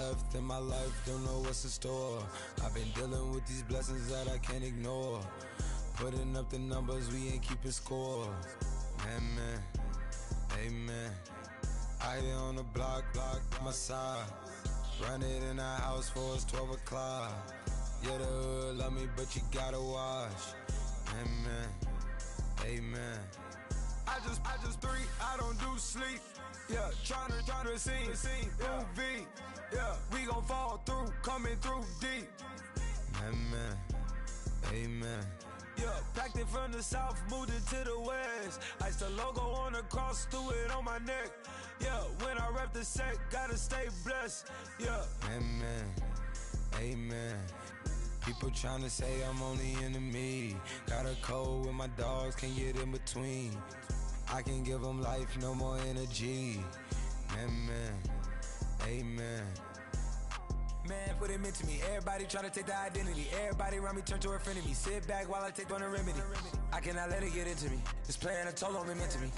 left in my life, don't know what's in store. I've been dealing with these blessings that I can't ignore. Putting up the numbers, we ain't keeping score. Amen, amen. I here on the block, my side. Run it in the house for it's 12 o'clock. Yeah, the hood love me, but you gotta watch. Amen, amen. I just three, I don't do sleep. Yeah, tryna see, UV. Yeah, we gon' fall through, coming through deep. Amen, amen. Yeah, packed it from the south, moved it to the west. Iced the logo on the cross, threw it on my neck. Yeah, when I rep the set, gotta stay blessed. Yeah, amen, amen. People tryna say I'm only enemy. Got a code with my dogs, can't get in between. I can give them life, no more energy. Amen, amen. Man, put it into me. Everybody tryna take the identity. Everybody around me turn to a friend of me. Sit back while I take on the remedy. I cannot let it get into me. It's playing a toll on me mentally.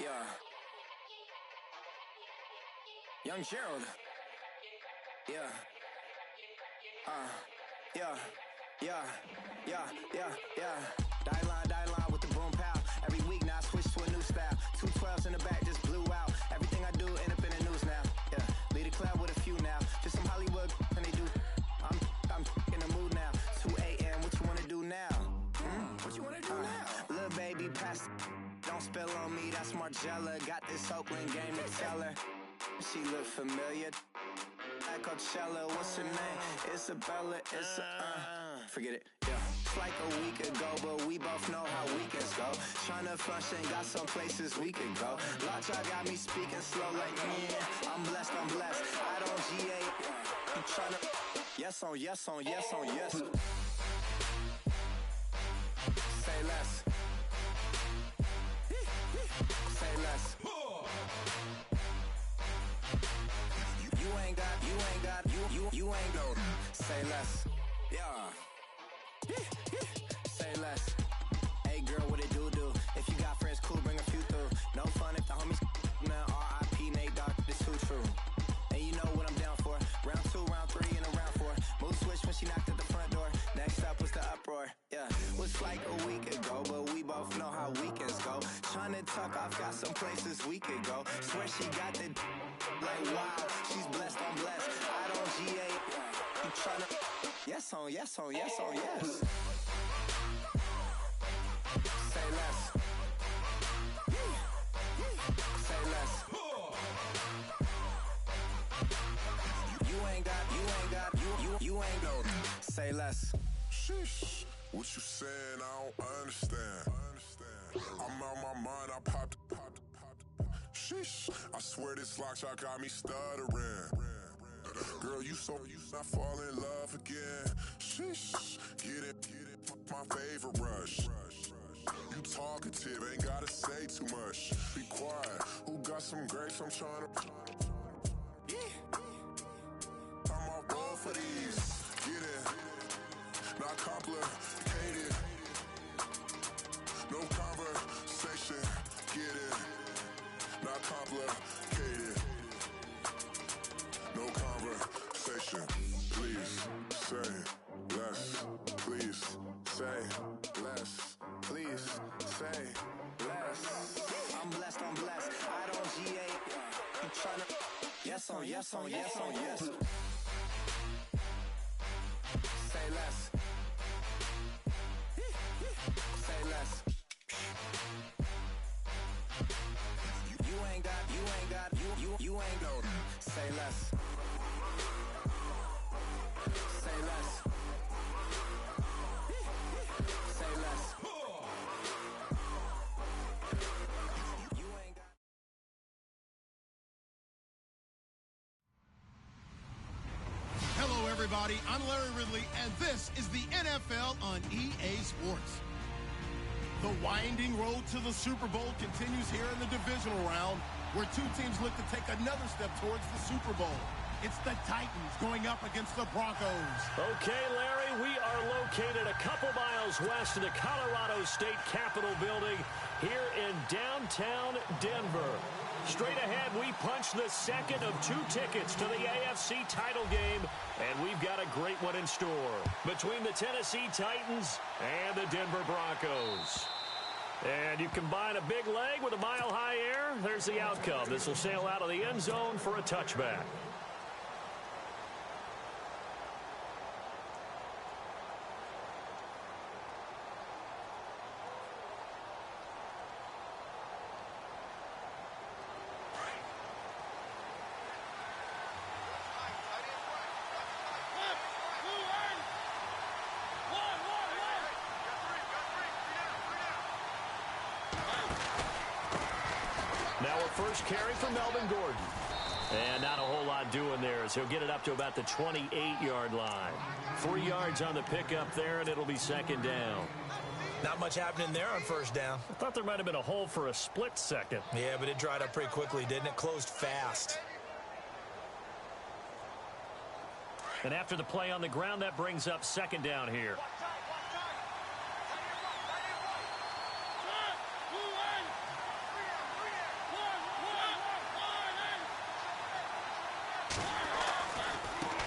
Yeah. Young Gerald. Yeah. Yeah. Die line with the boom pow. Every week now I switch to a new style. 212s in the back just blew out. Everything I do end up in the news now. Yeah. Lead a club with a few now. Just some Hollywood and they do. I'm in the mood now. 2 a.m. What you wanna do now? What you wanna do now? Little baby pass. Don't spill on me, that's Margella. Got this Oakland game to tell her. She look familiar. At Coachella, what's her name? Isabella, forget it, yeah. It's like a week ago, but we both know how weekends go. Tryna function, got some places we could go. Lockjaw got me speaking slow like, yeah, I'm blessed. I don't GA, I'm tryna, yes on yes. Say less. Say less. You ain't go. Say less. Yeah. Say less. Hey girl, what it do? If you got friends, cool, bring a few through. No fun if the homies, man. R.I.P. Nate Dogg, this too true. And you know what I'm down for. Round 2, round 3, and a round 4. Mood switch when she knocked at the front door. Next up was the uproar. Yeah, was like a week ago, but we both know how weekends go. Tryna tuck off, got some places we could go. Swear she got the like wow, she's blessed, I'm blessed. I don't GA. I'm tryna yes on yes. Say less. Say less. You ain't no. Say less. Sheesh, what you saying? I don't understand. I'm out my mind, I popped. Sheesh, I swear this lockjaw got me stuttering. Girl, you not fall in love again. Sheesh, get it, my favorite rush. You talkative, ain't gotta say too much. Be quiet, who got some grapes? I'm tryna. I'm all roll for these. Get it, not complicated. No conversation, get it, not complicated. No conversation, please say less. Please say less. Please say less. I'm blessed. I don't GA. I'm tryna yes on yes. Say less. Say less. You ain't no. Say less. Say less. Say less. You ain't got. everybody. I'm Larry Ridley, and this is the NFL on EA Sports. The winding road to the Super Bowl continues here in the divisional round, where two teams look to take another step towards the Super Bowl. It's the Titans going up against the Broncos. Okay, Larry, we are located a couple miles west of the Colorado State Capitol building here in downtown Denver. Straight ahead, we punch the second of two tickets to the AFC title game, and we've got a great one in store between the Tennessee Titans and the Denver Broncos. And you combine a big leg with a mile-high air, there's the outcome. This will sail out of the end zone for a touchback. Now a first carry for Melvin Gordon. And not a whole lot doing there, as he'll get it up to about the 28-yard line. 3 yards on the pickup there, and it'll be second down. Not much happening there on first down. I thought there might have been a hole for a split second. Yeah, but it dried up pretty quickly, didn't it? Closed fast. And after the play on the ground, that brings up second down here.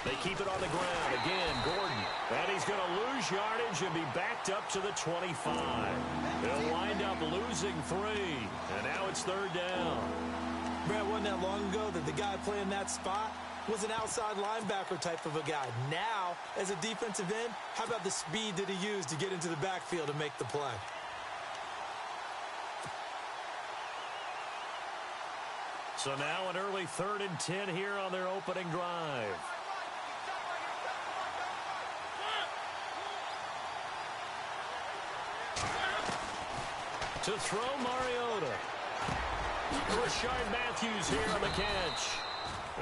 They keep it on the ground. Again, Gordon. And he's going to lose yardage and be backed up to the 25. They'll wind up losing 3. And now it's third down. Brad, wasn't that long ago that the guy playing that spot was an outside linebacker type of a guy. Now, as a defensive end, how about the speed that he used to get into the backfield and make the play? So now an early 3rd and 10 here on their opening drive. To throw, Mariota. Rashard Matthews here on the catch.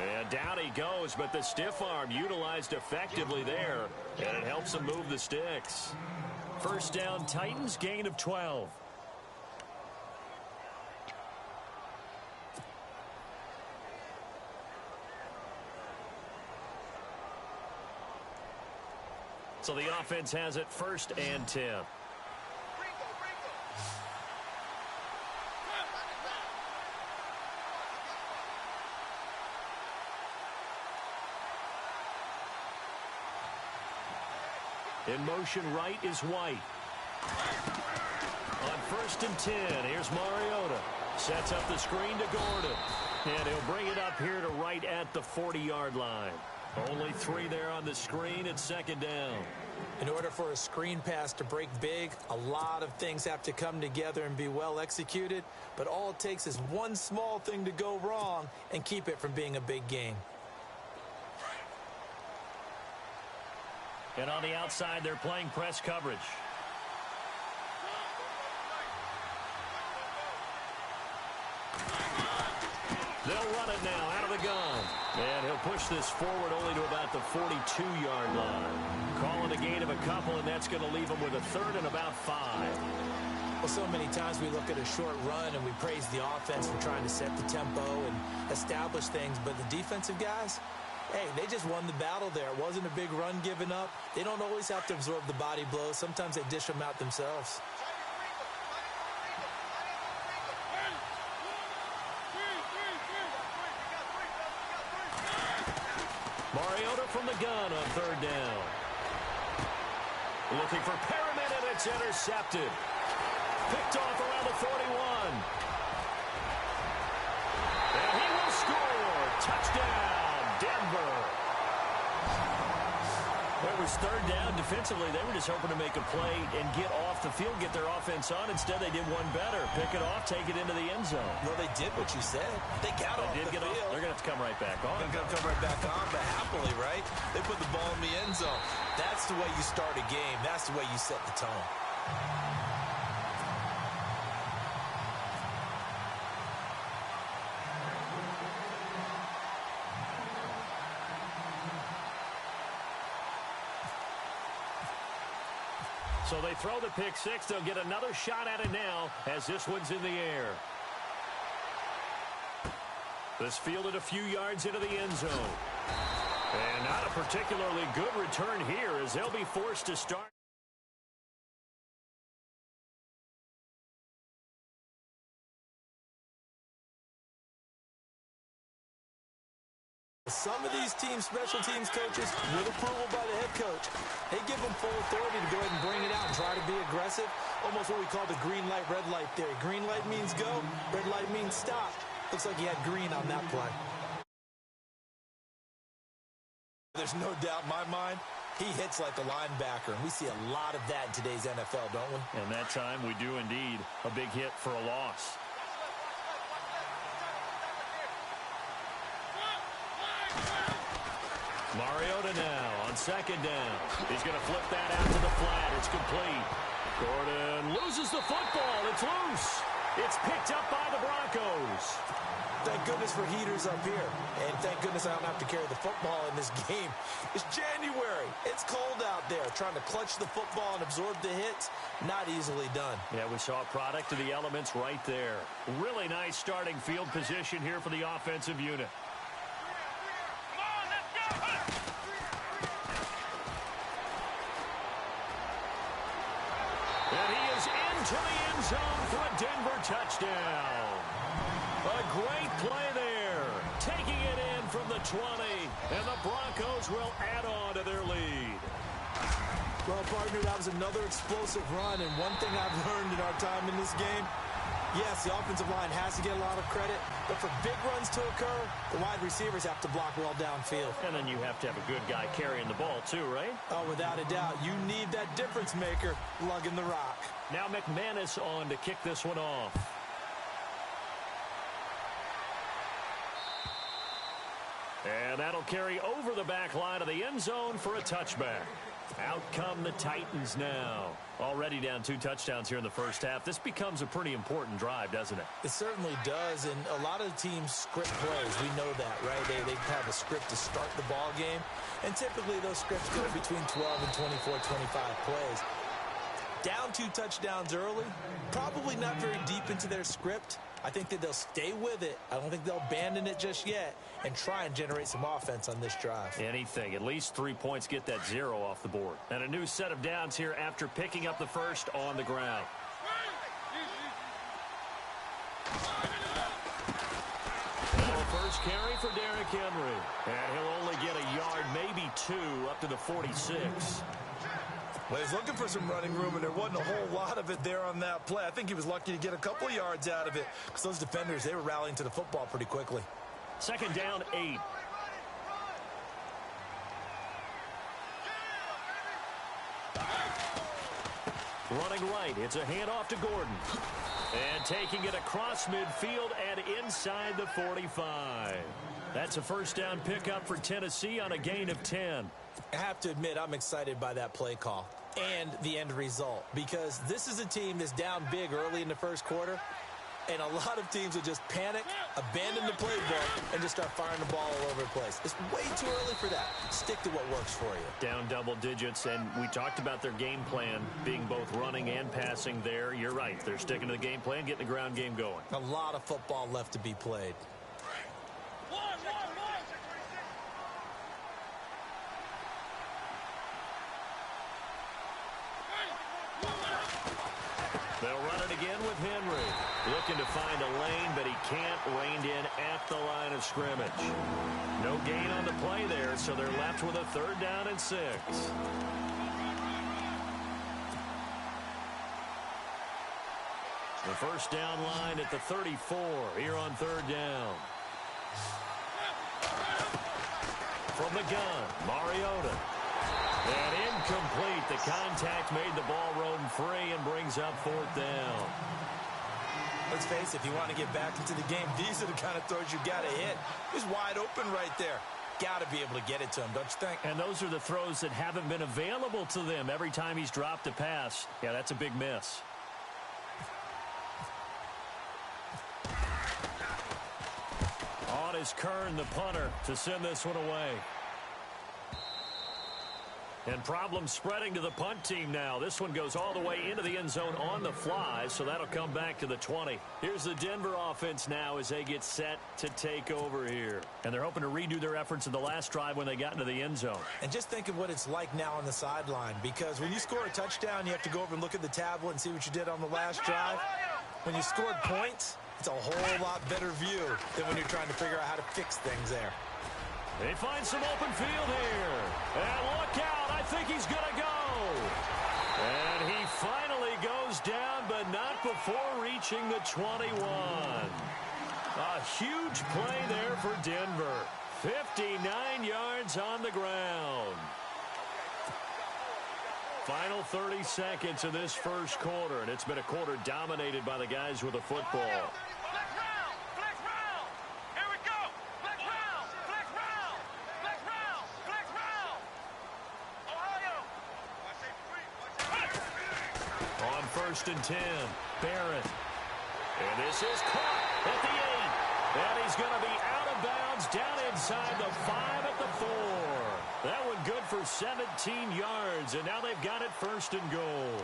And down he goes, but the stiff arm utilized effectively there, and it helps him move the sticks. First down, Titans, gain of 12. So the offense has it 1st and 10. In motion right is White. On 1st and 10, here's Mariota. Sets up the screen to Gordon. And he'll bring it up here to right at the 40-yard line. Only 3 there on the screen at second down. In order for a screen pass to break big, a lot of things have to come together and be well executed. But all it takes is one small thing to go wrong and keep it from being a big game. And on the outside, they're playing press coverage. They'll run it now out of the gun. And he'll push this forward only to about the 42-yard line. Calling a gain of a couple, and that's going to leave him with a 3rd and about 5. Well, so many times we look at a short run and we praise the offense for trying to set the tempo and establish things. But the defensive guys, hey, they just won the battle there. It wasn't a big run given up. They don't always have to absorb the body blows. Sometimes they dish them out themselves. Mariota from the gun on 3rd down. Looking for Perriman, and it's intercepted. Picked off around the 41. And he will score. Touchdown, Denver. It was 3rd down. Defensively, they were just hoping to make a play and get off the field, get their offense on. Instead, they did one better. Pick it off, take it into the end zone. Well, they did what you said. They got off the field. They're going to have to come right back on. They're going to come right back on, but happily, right? They put the ball in the end zone. That's the way you start a game. That's the way you set the tone. So they throw the pick six. They'll get another shot at it now as this one's in the air. This fielded a few yards into the end zone. And not a particularly good return here as they'll be forced to start. Some of these teams, special teams coaches, with approval by the head coach, they give them full authority to go ahead and bring it out and try to be aggressive. Almost what we call the green light, red light theory. Green light means go, red light means stop. Looks like he had green on that play. There's no doubt in my mind, he hits like a linebacker, and we see a lot of that in today's NFL, don't we? And that time we do indeed. A big hit for a loss. Mariota now on second down. He's going to flip that out to the flat. It's complete. Gordon loses the football. It's loose. It's picked up by the Broncos. Thank goodness for heaters up here. And thank goodness I don't have to carry the football in this game. It's January. It's cold out there. Trying to clutch the football and absorb the hits, not easily done. Yeah, we saw a product of the elements right there. Really nice starting field position here for the offensive unit. And he is into the end zone for a Denver touchdown. A great play there. Taking it in from the 20. And the Broncos will add on to their lead. Well, partner, that was another explosive run. And one thing I've learned in our time in this game, yes, the offensive line has to get a lot of credit. But for big runs to occur, the wide receivers have to block well downfield. And then you have to have a good guy carrying the ball too, right? Oh, without a doubt. You need that difference maker lugging the rock. Now McManus on to kick this one off. And that'll carry over the back line of the end zone for a touchback. Out come the Titans now. Already down 2 touchdowns here in the first half. This becomes a pretty important drive, doesn't it? It certainly does, and a lot of teams script plays. We know that, right? They have a script to start the ball game, and typically those scripts go between 12 and 24, 25 plays. Down 2 touchdowns early, probably not very deep into their script. I think that they'll stay with it. I don't think they'll abandon it just yet and try and generate some offense on this drive. Anything. At least 3 points, get that 0 off the board. And a new set of downs here after picking up the first on the ground. First carry for Derrick Henry. And he'll only get a yard, maybe 2, up to the 46. Well, he's looking for some running room, and there wasn't a whole lot of it there on that play. I think he was lucky to get a couple of yards out of it because those defenders, they were rallying to the football pretty quickly. Second down, 8. Running right, it's a handoff to Gordon. And taking it across midfield and inside the 45. That's a first down pickup for Tennessee on a gain of 10. I have to admit, I'm excited by that play call and the end result because this is a team that's down big early in the first quarter, and a lot of teams will just panic, abandon the playbook, and just start firing the ball all over the place. It's way too early for that. Stick to what works for you. Down double digits, and we talked about their game plan being both running and passing there. You're right. They're sticking to the game plan, getting the ground game going. A lot of football left to be played. They'll run it again with Henry. Looking to find a lane, but he can't. Reined in at the line of scrimmage. No gain on the play there, so they're left with a 3rd down and 6. The first down line at the 34 here on 3rd down. From the gun, Mariota. And incomplete. The contact made the ball roam free and brings up 4th down. Let's face it, if you want to get back into the game, these are the kind of throws you got to hit. He's wide open right there. Got to be able to get it to him, don't you think? And those are the throws that haven't been available to them every time he's dropped a pass. Yeah, that's a big miss. On is Kern, the punter, to send this one away. And problems spreading to the punt team now. This one goes all the way into the end zone on the fly, so that'll come back to the 20. Here's the Denver offense now as they get set to take over here. And they're hoping to redo their efforts in the last drive when they got into the end zone. And just think of what it's like now on the sideline, because when you score a touchdown, you have to go over and look at the tablet and see what you did on the last drive. When you scored points, it's a whole lot better view than when you're trying to figure out how to fix things there. They find some open field here. And look out. I think he's going to go. And he finally goes down, but not before reaching the 21. A huge play there for Denver. 59 yards on the ground. Final 30 seconds of this first quarter, and it's been a quarter dominated by the guys with the football. First and 10, Barrett. And this is caught at the 8. And he's going to be out of bounds down inside the 5 at the 4. That one good for 17 yards, and now they've got it first and goal.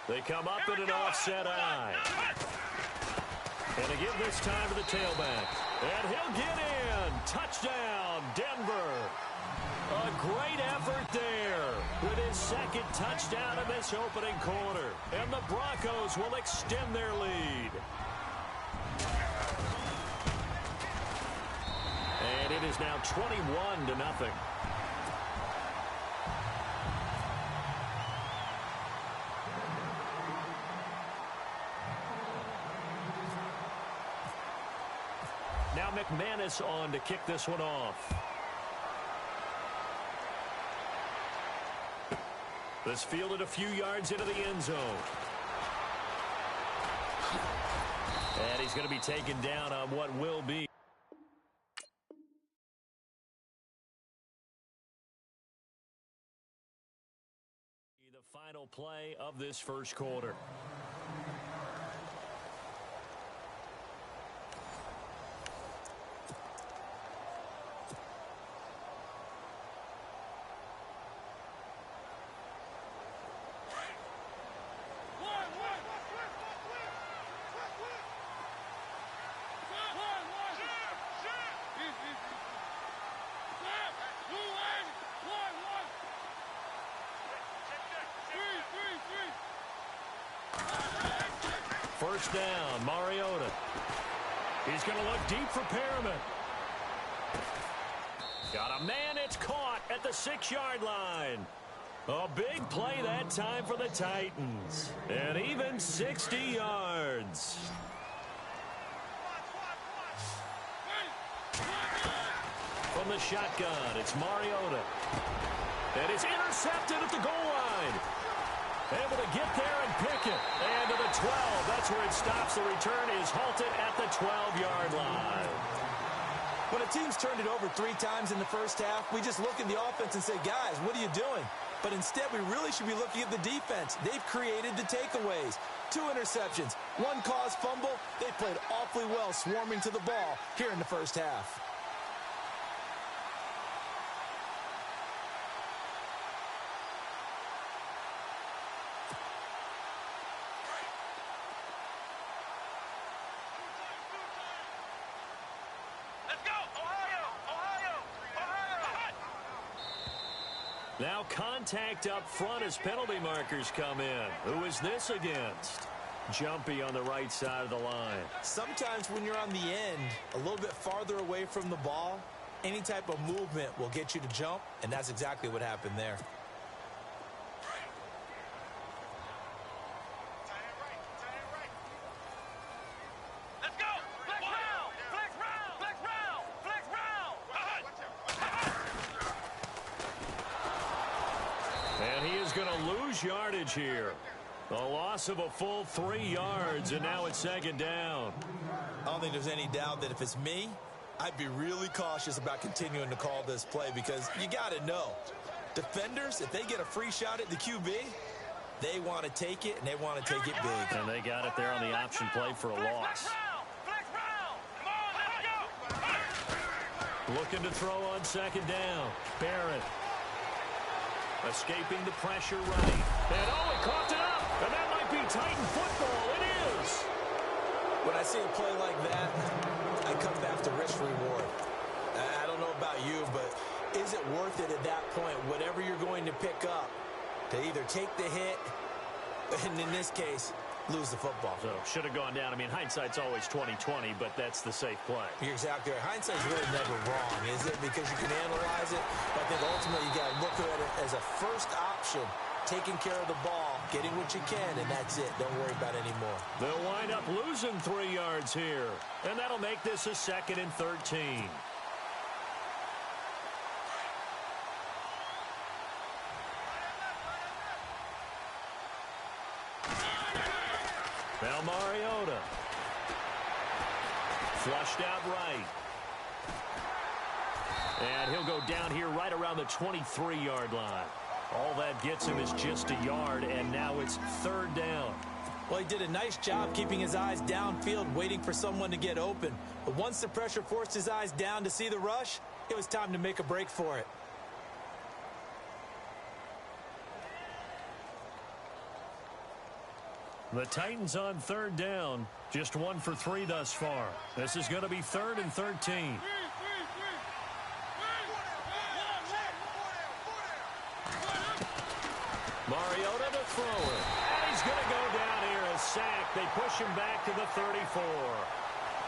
They come up in an offset eye. And they give this time to the tailback. And he'll get in. Touchdown, Denver. A great effort there with his second touchdown in this opening quarter. And the Broncos will extend their lead. And it is now 21-0. Now McManus on to kick this one off. This fielded a few yards into the end zone. And he's going to be taken down on what will be the final play of this first quarter. First down, Mariota. He's going to look deep for Perriman. Got a man, it's caught at the 6-yard line. A big play that time for the Titans. And even 60 yards. From the shotgun, it's Mariota. And it's intercepted at the goal line. Able to get there and pick it. And to the 12. That's where it stops. The return is halted at the 12-yard line. When a team's turned it over 3 times in the first half, we just look at the offense and say, guys, what are you doing? But instead, we really should be looking at the defense. They've created the takeaways. 2 interceptions, 1 caused fumble. They played awfully well swarming to the ball here in the first half. Now contact up front as penalty markers come in. Who is this against? Jumpy on the right side of the line. Sometimes when you're on the end, a little bit farther away from the ball, any type of movement will get you to jump, and that's exactly what happened there. And he is going to lose yardage here. A loss of a full 3 yards, and now it's second down. I don't think there's any doubt that if it's me, I'd be really cautious about continuing to call this play because you got to know. Defenders, if they get a free shot at the QB, They want to take it, and they want to take it big. And they got it there on the option play for a loss. Looking to throw on second down. Barrett. Escaping the pressure running. And oh, it coughed it up. And that might be Titan football. It is. When I see a play like that, I come back to risk reward. I don't know about you, but is it worth it at that point, whatever you're going to pick up, to either take the hit, and in this case, lose the football? So should have gone down. I mean, hindsight's always 20/20, but that's the safe play. You're exactly right. Hindsight's really never wrong, is it? Because you can analyze it. But I think ultimately you got to look at it as a first option, taking care of the ball, getting what you can, and that's it. Don't worry about it anymore. They'll wind up losing 3 yards here, and that'll make this a 2nd and 13. Now Mariota. Flushed out right. And he'll go down here right around the 23-yard line. All that gets him is just a yard, and now it's 3rd down. Well, he did a nice job keeping his eyes downfield, waiting for someone to get open. But once the pressure forced his eyes down to see the rush, it was time to make a break for it. The Titans on 3rd down. Just 1 for 3 thus far. This is going to be 3rd and 13. Mariota to throw it. And he's going to go down here. A sack. They push him back to the 34.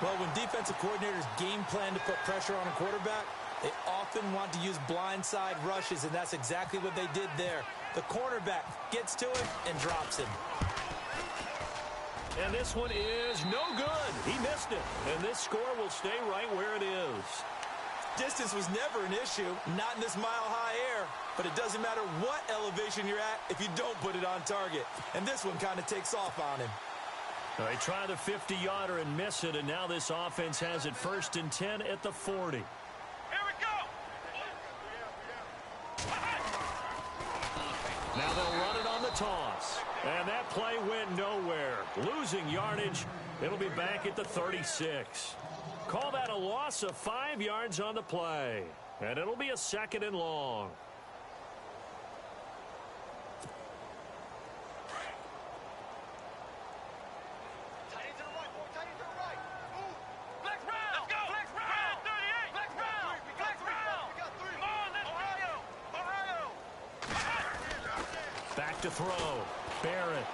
Well, when defensive coordinators game plan to put pressure on a quarterback, they often want to use blindside rushes, and that's exactly what they did there. The cornerback gets to him and drops him. And this one is no good. He missed it. And this score will stay right where it is. Distance was never an issue, not in this mile-high air. But it doesn't matter what elevation you're at if you don't put it on target. And this one kind of takes off on him. They try the 50-yarder and miss it, and now this offense has it 1st and 10 at the 40. Here we go. Now they'll run it on the toss. And that play went nowhere. Losing yardage. It'll be back at the 36. Call that a loss of 5 yards on the play. And it'll be a 2nd and long. Back to throw. Barrett.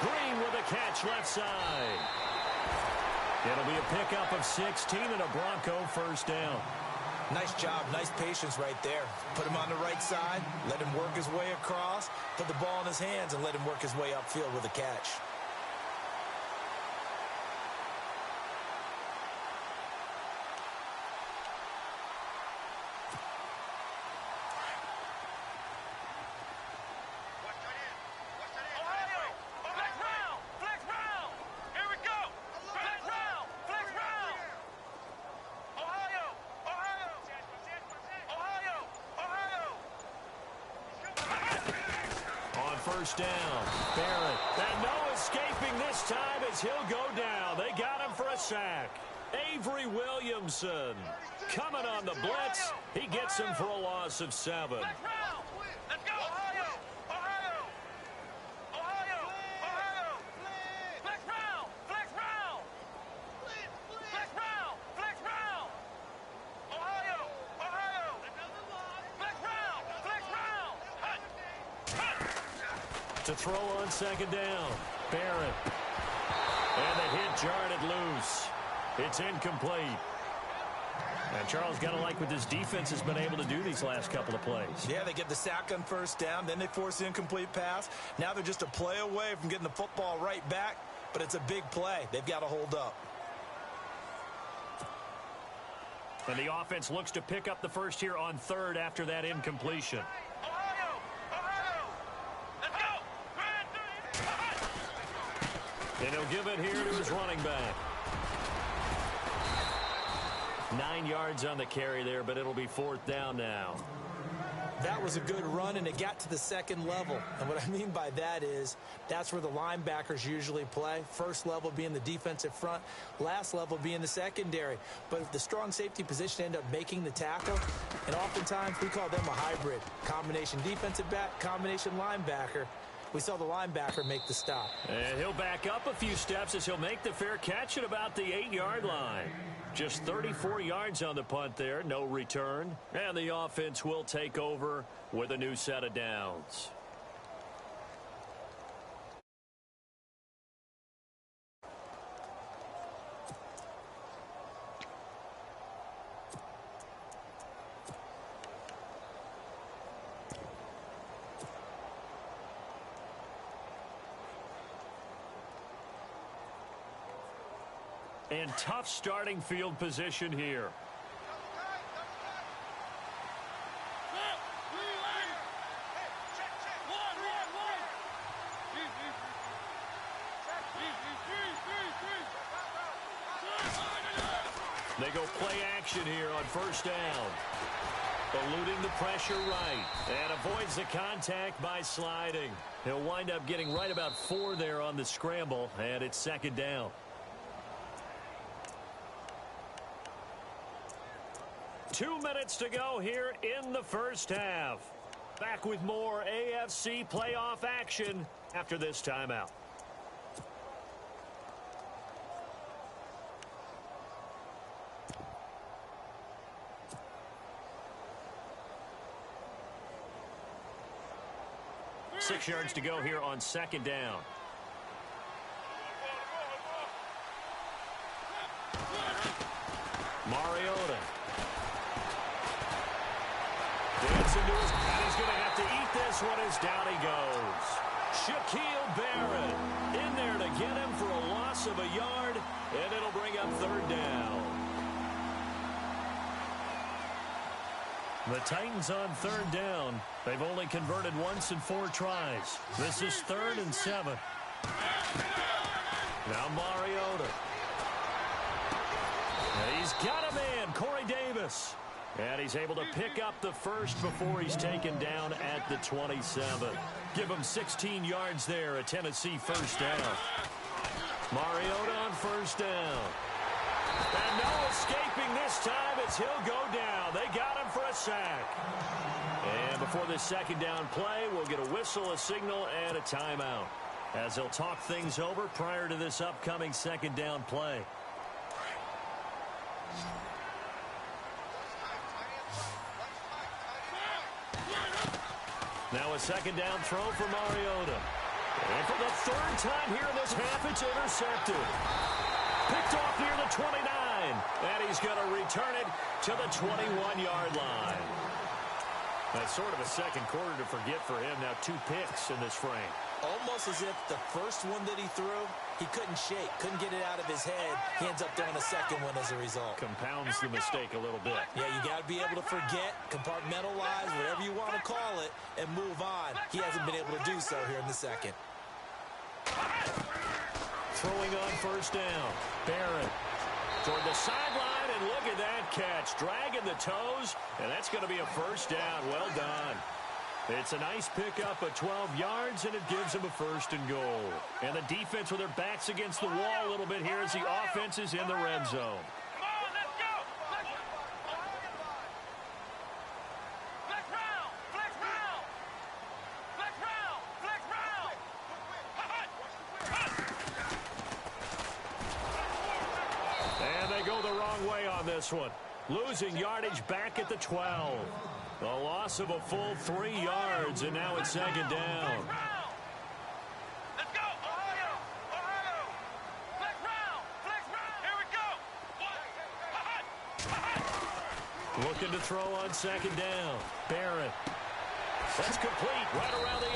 Green with a catch left side. It'll be a pickup of 16 and a Bronco 1st down. Nice job, nice patience right there. Put him on the right side, let him work his way across, put the ball in his hands, and let him work his way upfield with a catch. First down. Barrett. And no escaping this time as he'll go down. They got him for a sack. Avery Williamson coming on the blitz. He gets him for a loss of 7. Let's go. Ohio. Ohio. Ohio. Ohio. Flex round. Flex round. Flex round. Flex round. Ohio. Ohio. Flex round. Flex round. To throw on 2nd down. Barrett. And the hit jarred it loose. It's incomplete. And Charles, got to like what this defense has been able to do these last couple of plays. Yeah, they get the sack on 1st down, then they force the incomplete pass. Now they're just a play away from getting the football right back, but it's a big play. They've got to hold up. And the offense looks to pick up the first here on 3rd after that incompletion. And he'll give it here to his running back. 9 yards on the carry there, but it'll be 4th down now. That was a good run, and it got to the second level. And what I mean by that is that's where the linebackers usually play. First level being the defensive front, last level being the secondary. But if the strong safety position ended up making the tackle, and oftentimes we call them a hybrid. Combination defensive back, combination linebacker. We saw the linebacker make the stop. And he'll back up a few steps as he'll make the fair catch at about the 8-yard line. Just 34 yards on the punt there, no return. And the offense will take over with a new set of downs. And tough starting field position here. They go play action here on first down. Eluding the pressure right. And avoids the contact by sliding. He'll wind up getting right about 4 there on the scramble. And it's second down. 2 minutes to go here in the first half. Back with more AFC playoff action after this timeout. Six yards to go here on second down. Mariota. Dancing to his, and he's going to have to eat this one as down he goes. Shaquille Barrett in there to get him for a loss of a yard, and it'll bring up third down. The Titans on third down. They've only converted once in 4 tries. This is 3rd and 7. Now Mariota. And he's got a man, Corey Davis. And he's able to pick up the first before he's taken down at the 27. Give him 16 yards there, a Tennessee first down. Mariota on first down. And no escaping this time as he'll go down. They got him for a sack. And before this second down play, we'll get a whistle, a signal, and a timeout as they'll talk things over prior to this upcoming second down play. Now a second down throw for Mariota. And for the 3rd time here in this half, it's intercepted. Picked off near the 29. And he's going to return it to the 21-yard line. That's sort of a second quarter to forget for him. Now 2 picks in this frame. Almost as if the first one that he threw, he couldn't shake, couldn't get it out of his head. He ends up throwing a second one as a result. Compounds the mistake a little bit. Yeah, you got to be able to forget, compartmentalize, whatever you want to call it, and move on. He hasn't been able to do so here in the second. Throwing on first down. Barrett toward the sideline, and look at that catch. Dragging the toes, and that's going to be a first down. Well done. It's a nice pickup of 12 yards, and it gives them a 1st and goal. And the defense with their backs against the wall a little bit here as the offense is in the red zone. Come on, let's go! Flex round! Flex round! Flex round! Flex round! And they go the wrong way on this one. Losing yardage back at the 12. A loss of a full 3 yards, and now it's second down. Let's go! Ohio! Ohio! Flex round! Flex round! Here we go! Looking to throw on second down. Barrett. That's complete right around the 8.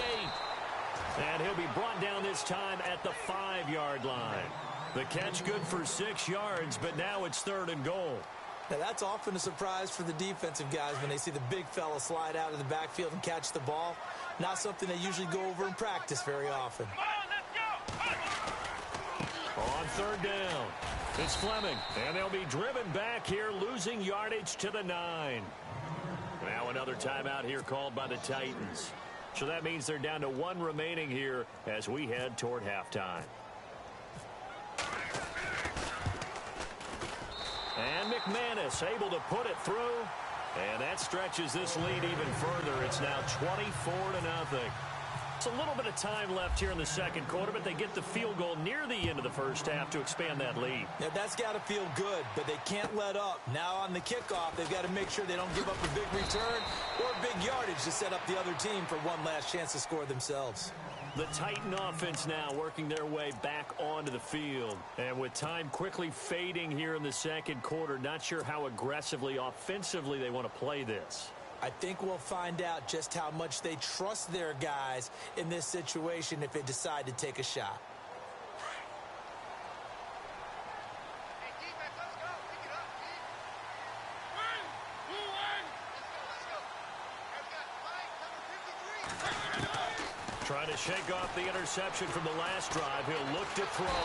And he'll be brought down this time at the 5-yard line. The catch good for 6 yards, but now it's 3rd and goal. Now, that's often a surprise for the defensive guys when they see the big fella slide out of the backfield and catch the ball. Not something they usually go over in practice very often. Come on, let's go! On third down, it's Fleming, and they'll be driven back here, losing yardage to the 9. Now another timeout here called by the Titans. So that means they're down to 1 remaining here as we head toward halftime. And McManus able to put it through. And that stretches this lead even further. It's now 24-0. It's a little bit of time left here in the second quarter, but they get the field goal near the end of the first half to expand that lead. Yeah, that's got to feel good, but they can't let up. Now on the kickoff, they've got to make sure they don't give up a big return or big yardage to set up the other team for one last chance to score themselves. The Titan offense now working their way back onto the field. And with time quickly fading here in the second quarter, not sure how aggressively, offensively they want to play this. I think we'll find out just how much they trust their guys in this situation if they decide to take a shot. Hey, defense, let's go. Pick it up, Pete. Let's go. We've got fight number 53. Trying to shake off the interception from the last drive. He'll look to throw.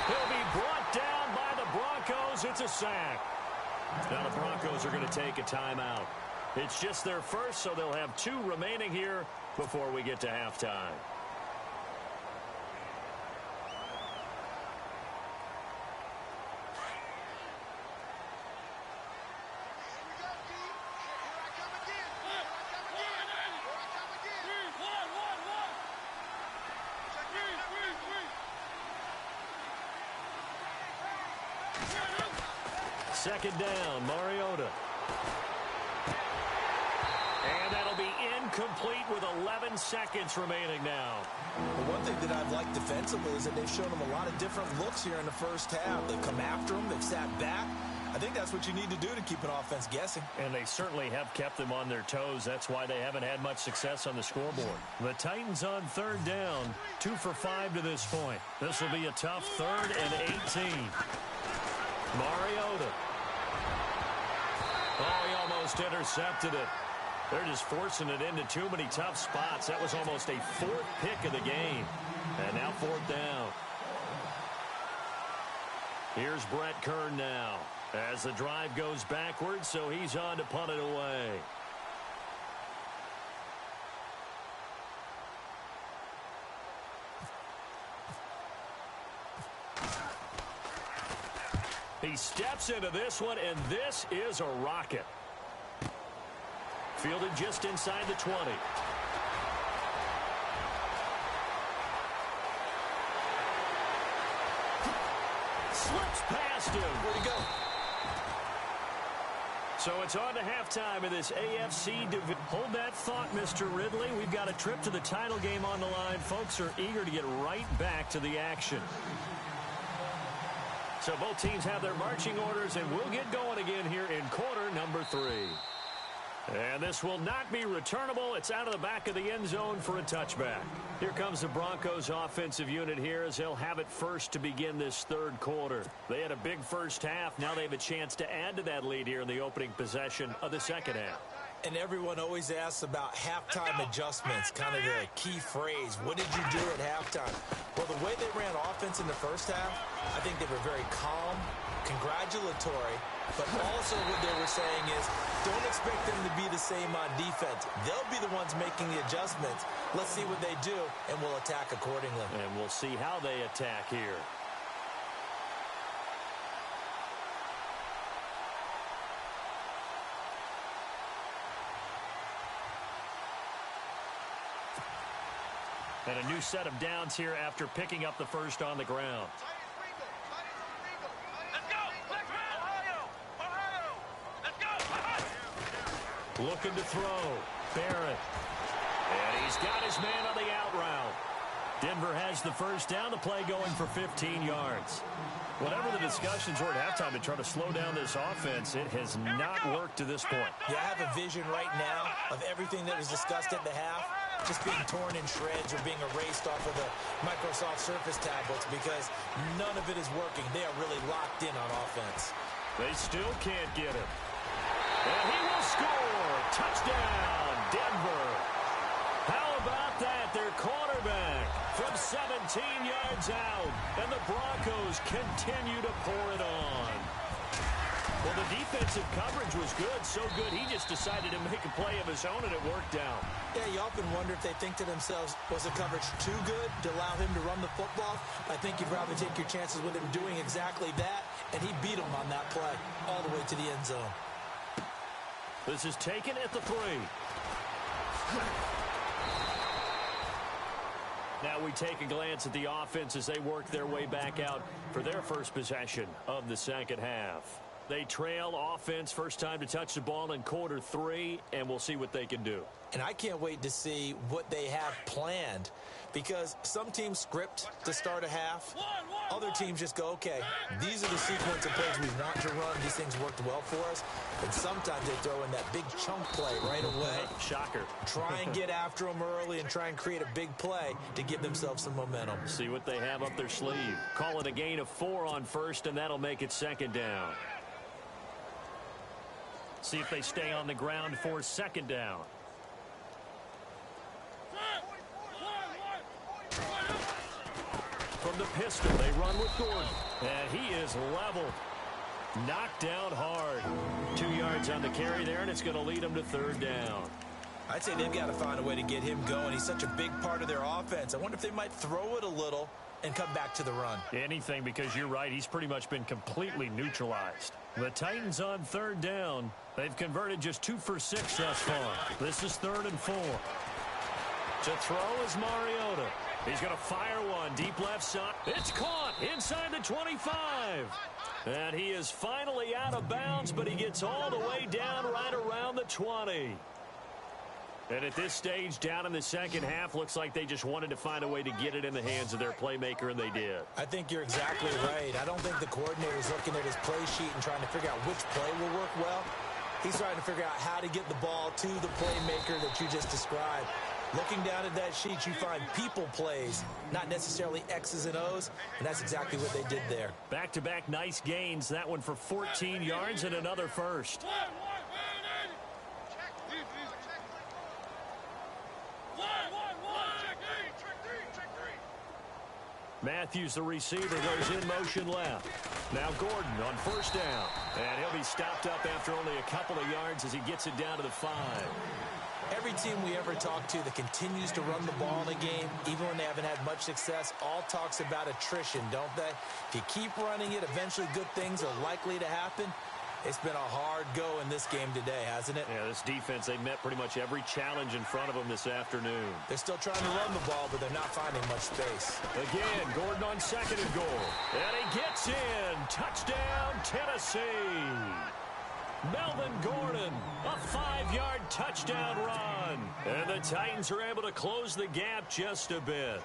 He'll be brought down by the Broncos. It's a sack. Now the Broncos are going to take a timeout. It's just their first, so they'll have 2 remaining here before we get to halftime. Second down, Mariota. And that'll be incomplete with 11 seconds remaining now. Well, one thing that I've liked defensively is that they've shown them a lot of different looks here in the first half. They've come after them. They've sat back. I think that's what you need to do to keep an offense guessing. And they certainly have kept them on their toes. That's why they haven't had much success on the scoreboard. The Titans on third down, 2 for 5 to this point. This will be a tough 3rd and 18. Mariota. Oh, he almost intercepted it. They're just forcing it into too many tough spots. That was almost a 4th pick of the game. And now 4th down. Here's Brett Kern now as the drive goes backwards, so he's on to punt it away. He steps into this one, and this is a rocket. Fielded just inside the 20. Slips past him. Where'd he go? So it's on to halftime in this AFC division. Hold that thought, Mr. Ridley. We've got a trip to the title game on the line. Folks are eager to get right back to the action. So both teams have their marching orders, and we'll get going again here in quarter number 3. And this will not be returnable. It's out of the back of the end zone for a touchback. Here comes the Broncos offensive unit here as they'll have it first to begin this 3rd quarter. They had a big first half. Now they have a chance to add to that lead here in the opening possession of the second half. And everyone always asks about halftime adjustments, kind of the key phrase. What did you do at halftime? Well, the way they ran offense in the first half, I think they were very calm, congratulatory, but also what they were saying is don't expect them to be the same on defense. They'll be the ones making the adjustments. Let's see what they do, and we'll attack accordingly. And we'll see how they attack here. And a new set of downs here after picking up the first on the ground. Let's go! Ohio! Let's go! Looking to throw. Barrett. And he's got his man on the out route. Denver has the first down. The play going for 15 yards. Whatever the discussions were at halftime to try to slow down this offense, it has not worked to this point. Yeah, I have a vision right now of everything that was discussed at the half just being torn in shreds or being erased off of the Microsoft Surface tablets because none of it is working. They are really locked in on offense. They still can't get him. And he will score. Touchdown, Denver. How about that? Their quarterback from 17 yards out. And the Broncos continue to pour it on. Well, the defensive coverage was good, so good he just decided to make a play of his own, and it worked out. Yeah, you often wonder if they think to themselves, was the coverage too good to allow him to run the football? I think you'd rather take your chances with him doing exactly that, and he beat him on that play all the way to the end zone. This is taken at the 3. Now we take a glance at the offense as they work their way back out for their first possession of the second half. They trail offense first time to touch the ball in quarter 3, and we'll see what they can do. And I can't wait to see what they have planned, because some teams script to start a half. Other teams just go, okay, these are the sequence of plays we want to run. These things worked well for us. And sometimes they throw in that big chunk play right away. Shocker. Try and get after them early and try and create a big play to give themselves some momentum. See what they have up their sleeve. Call it a gain of 4 on first, and that'll make it second down. See if they stay on the ground for second down. From the pistol, they run with Gordon. And he is leveled. Knocked down hard. 2 yards on the carry there, and it's going to lead them to third down. I'd say they've got to find a way to get him going. He's such a big part of their offense. I wonder if they might throw it a little and come back to the run. Anything, because you're right. He's pretty much been completely neutralized. The Titans on third down. They've converted just 2 for 6 thus far. This is 3rd and 4. To throw is Mariota. He's going to fire one deep left side. It's caught inside the 25. And he is finally out of bounds, but he gets all the way down right around the 20. And at this stage, down in the second half, looks like they just wanted to find a way to get it in the hands of their playmaker, and they did. I think you're exactly right. I don't think the coordinator's looking at his play sheet and trying to figure out which play will work well. He's trying to figure out how to get the ball to the playmaker that you just described. Looking down at that sheet, you find people plays, not necessarily X's and O's, and that's exactly what they did there. Back-to-back nice gains. That one for 14 yards and another first. Matthews, the receiver, goes in motion left. Now Gordon on first down. And he'll be stopped up after only a couple of yards as he gets it down to the 5. Every team we ever talk to that continues to run the ball in a game, even when they haven't had much success, all talks about attrition, don't they? If you keep running it, eventually good things are likely to happen. It's been a hard go in this game today, hasn't it? Yeah, this defense, they met pretty much every challenge in front of them this afternoon. They're still trying to run the ball, but they're not finding much space. Again, Gordon on second and goal. And he gets in. Touchdown, Tennessee. Melvin Gordon, a 5-yard touchdown run. And the Titans are able to close the gap just a bit.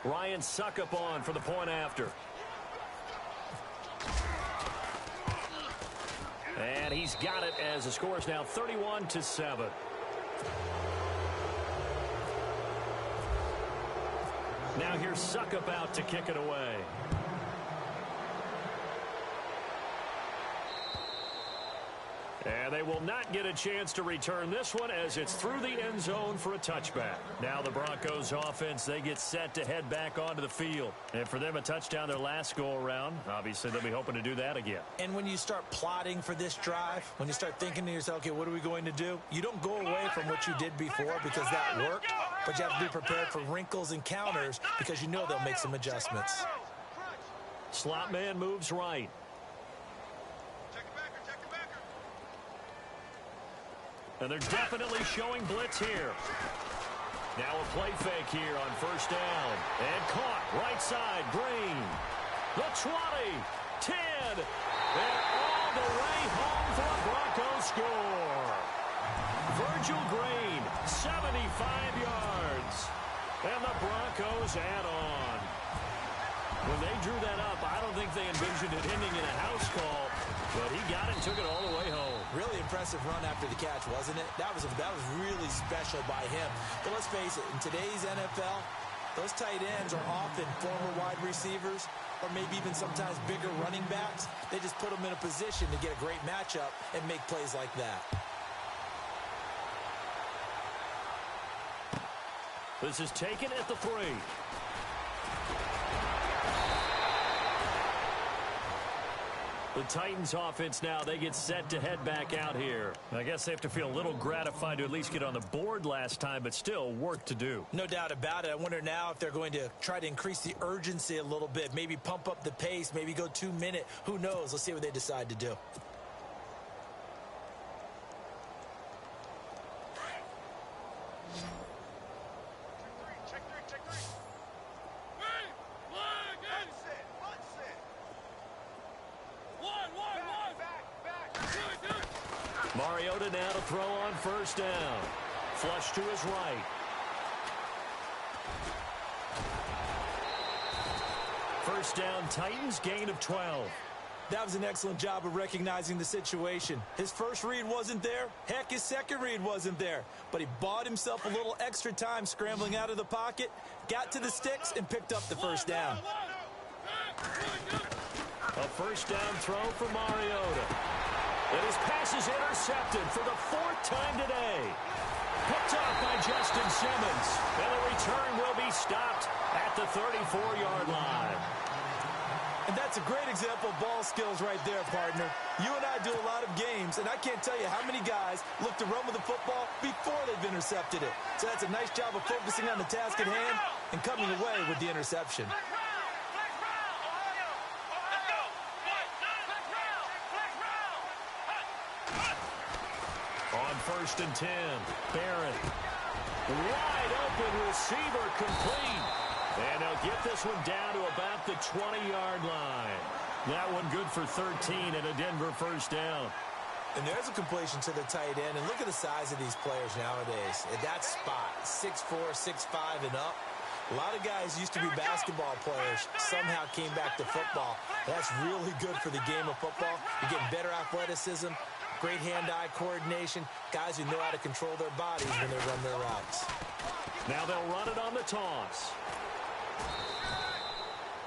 Ryan Suckup on for the point after. And he's got it as the score is now 31-7. Now here's Suckup out to kick it away. And they will not get a chance to return this one as it's through the end zone for a touchback. Now the Broncos offense, they get set to head back onto the field. And for them, a touchdown their last go-around. Obviously, they'll be hoping to do that again. And when you start plotting for this drive, when you start thinking to yourself, okay, what are we going to do? You don't go away from what you did before because that worked, but you have to be prepared for wrinkles and counters because you know they'll make some adjustments. Slot man moves right. And they're definitely showing blitz here. Now a play fake here on first down. And caught right side, Green. The 20, 10, and all the way home for a Broncos score. Virgil Green, 75 yards. And the Broncos add on. When they drew that up, I don't think they envisioned it ending in a house call, but he got it and took it all the way home. Really impressive run after the catch, wasn't it? That was really special by him. But let's face it, in today's NFL, those tight ends are often former wide receivers or maybe even sometimes bigger running backs. They just put them in a position to get a great matchup and make plays like that. This is taken at the 3. The Titans offense now, they get set to head back out here. I guess they have to feel a little gratified to at least get on the board last time, but still work to do. No doubt about it. I wonder now if they're going to try to increase the urgency a little bit, maybe pump up the pace, maybe go 2 minute. Who knows? Let's see what they decide to do. Mariota now to throw on first down. Flush to his right. First down, Titans, gain of 12. That was an excellent job of recognizing the situation. His first read wasn't there. Heck, his second read wasn't there. But he bought himself a little extra time scrambling out of the pocket, got to the sticks, and picked up the first down. A first down throw for Mariota. And his pass is intercepted for the 4th time today. Picked off by Justin Simmons. And the return will be stopped at the 34-yard line. And that's a great example of ball skills right there, partner. You and I do a lot of games, and I can't tell you how many guys look to run with the football before they've intercepted it. So that's a nice job of focusing on the task at hand and coming away with the interception. On 1st and 10, Barrett. Wide open receiver complete. And they'll get this one down to about the 20-yard line. That one good for 13 and a Denver first down. And there's a completion to the tight end. And look at the size of these players nowadays. At that spot, 6'4", 6'5", and up. A lot of guys used to be basketball players, somehow came back to football. That's really good for the game of football. You're getting better athleticism, great hand-eye coordination, guys who know how to control their bodies when they run their routes. Now they'll run it on the toss.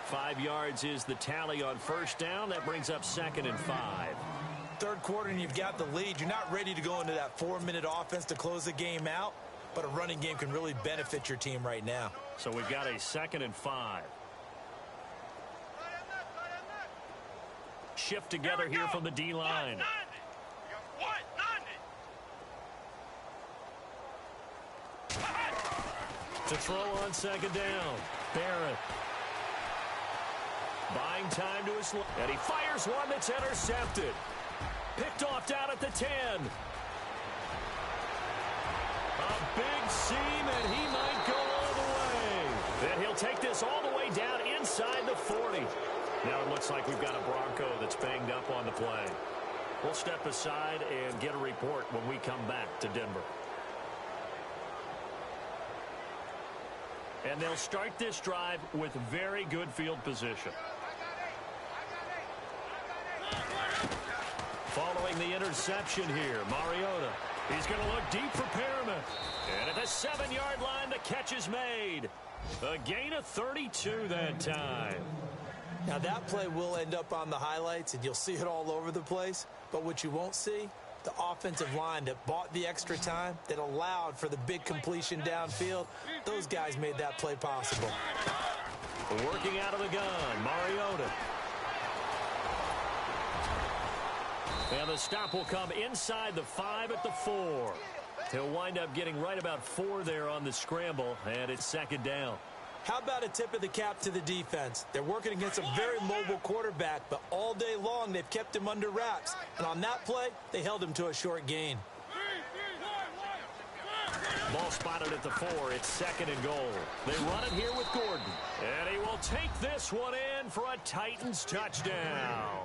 5 yards is the tally on first down. That brings up 2nd and 5. Third quarter and you've got the lead. You're not ready to go into that 4-minute offense to close the game out, but a running game can really benefit your team right now. So we've got a 2nd and 5. Shift together here from the D-line. To throw on 2nd down, Barrett. Buying time to his left. And he fires one that's intercepted. Picked off down at the 10. A big seam, and he might go all the way. And he'll take this all the way down inside the 40. Now it looks like we've got a Bronco that's banged up on the play. We'll step aside and get a report when we come back to Denver. And they'll start this drive with very good field position. Following the interception here, Mariota. He's going to look deep for Perriman. And at the 7-yard line, the catch is made. A gain of 32 that time. Now that play will end up on the highlights, and you'll see it all over the place. But what you won't see, the offensive line that bought the extra time, that allowed for the big completion downfield, those guys made that play possible. Working out of the gun, Mariota. And the stop will come inside the 5 at the 4. He'll wind up getting right about 4 there on the scramble, and it's 2nd down. How about a tip of the cap to the defense? They're working against a very mobile quarterback, but all day long they've kept him under wraps. And on that play, they held him to a short gain. Ball spotted at the 4. It's 2nd and goal. They run it here with Gordon. And he will take this one in for a Titans touchdown.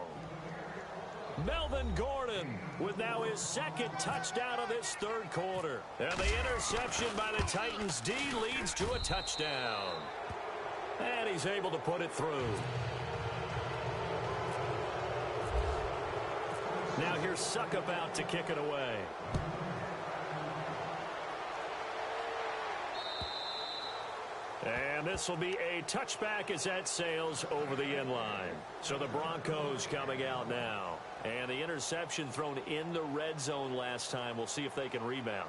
Melvin Gordon with now his 2nd touchdown of this 3rd quarter. And the interception by the Titans D leads to a touchdown. And he's able to put it through. Now here's Suckup out to kick it away. And this will be a touchback as that sails over the end line. So the Broncos coming out now. And the interception thrown in the red zone last time. We'll see if they can rebound.